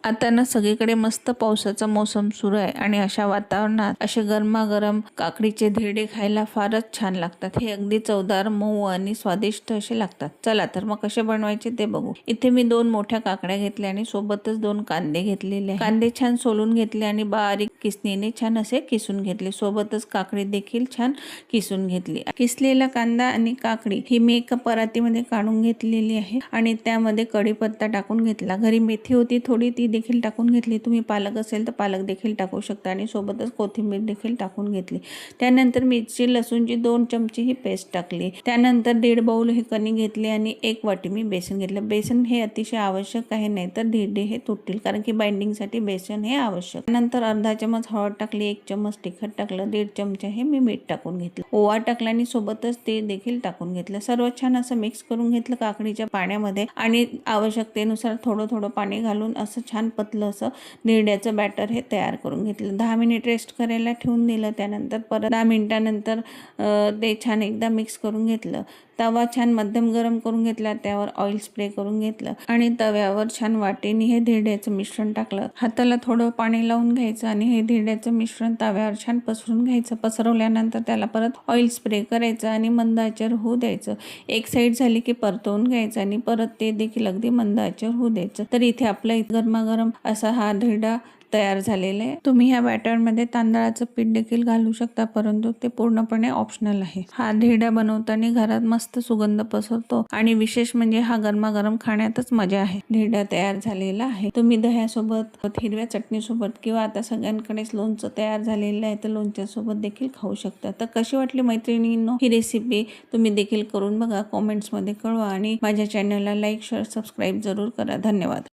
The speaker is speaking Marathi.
आता ना सगळीकडे मस्त पावसाचा मोसम सुरू आहे आणि अशा वातावरणात असे गरमागरम काकडीचे धिरडे खायला फारच छान लागतात। हे अगदी चवदार, मऊ आणि स्वादिष्ट असे लागतात। चला तर मग कसे बनवायचे ते बघू। इथे मी 2 मोठ्या काकड्या घेतल्या आणि सोबतच 2 कांदे घेतलेले आहे। कांदे छान सोलून घेतले आणि बारीक किसणीने छान असे किसून घेतले। सोबतच काकडी देखील छान किसून घेतली। किसलेला कांदा आणि काकडी ही मी एका परातीमध्ये काढून घेतलेली आहे आणि त्यामध्ये कढीपत्ता टाकून घेतला। घरी मेथी होती थोडी, ती देखील टाकून घेतली। तुम्ही पालक असेल तर पालक देखील टाकू शकता आणि सोबतच कोथिंबीर देखील टाकून घेतली। त्यानंतर मिरची लसूणची 2 चमचे ही पेस्ट टाकली। त्यानंतर 1.5 बाउल हे कणी घेतले आणि 1 वाटी मी बेसन घेतलं। बेसन हे अतिशय आवश्यक आहे, नाही तर धिरडे हे तुटतील, कारण की बाइंडिंगसाठी बेसन हे आवश्यक। त्यानंतर अर्धा चमच हळद टाकली, 1 चमच तिखट टाकलं, 1.5 चमचे हे मी मीठ टाकून घेतलं। ओवा टाकला आणि सोबतच ते देखील टाकून घेतलं। सर्व छान असं मिक्स करून घेतलं काकडीच्या पाण्यामध्ये आणि आवश्यकतेनुसार थोडं थोडं पाणी घालून असं छान पतलं असं धिरड्याचं बॅटर हे तयार करून घेतलं। 10 मिनिट रेस्ट करायला ठेवून दिलं। त्यानंतर परत 10 मिनिटानंतर ते छान एकदा मिक्स करून घेतलं। तवा छान मध्यम गरम करून घेतला, त्यावर ऑइल स्प्रे करून घेतलं आणि तव्यावर छान वाटीने हे धिरड्याचं मिश्रण टाकलं। हाताला थोडं पाणी लावून घ्यायचं आणि हे धिरड्याचं मिश्रण तव्यावर छान पसरून घ्यायचं। पसरवल्यानंतर त्याला परत ऑइल स्प्रे करायचं आणि मंद आचेवर होऊ द्यायचं। एक साईड झाली की परतवून घ्यायचं आणि परत ते देखील अगदी मंद आचेवर होऊ द्यायचं। तर इथे आपला गरमागरम असा हा धिरडा तयार झालेला आहे। तुम्ही ह्या बॅटरमध्ये तांदळाचं पीठ देखील घालू शकता, परंतु ते पूर्णपणे ऑप्शनल आहे। हा धिरडा बनवताना घरात मस्त सुगंध पसरतो आणि विशेष म्हणजे हा गरमागरम खाण्यातच मजा आहे। धिरडा तयार झालेला आहे। तुम्ही दह्यासोबत, हिरव्या चटणीसोबत किंवा आता सगळ्यांकडेच लोणचं तयार झालेलं आहे तर लोणच्यासोबत देखील खाऊ शकता। तर कशी वाटली मैत्रिणींनो ही रेसिपी? तुम्ही देखील करून बघा, कॉमेंट्समध्ये कळवा आणि माझ्या चॅनलला लाईक, शेअर, सबस्क्राईब जरूर करा। धन्यवाद।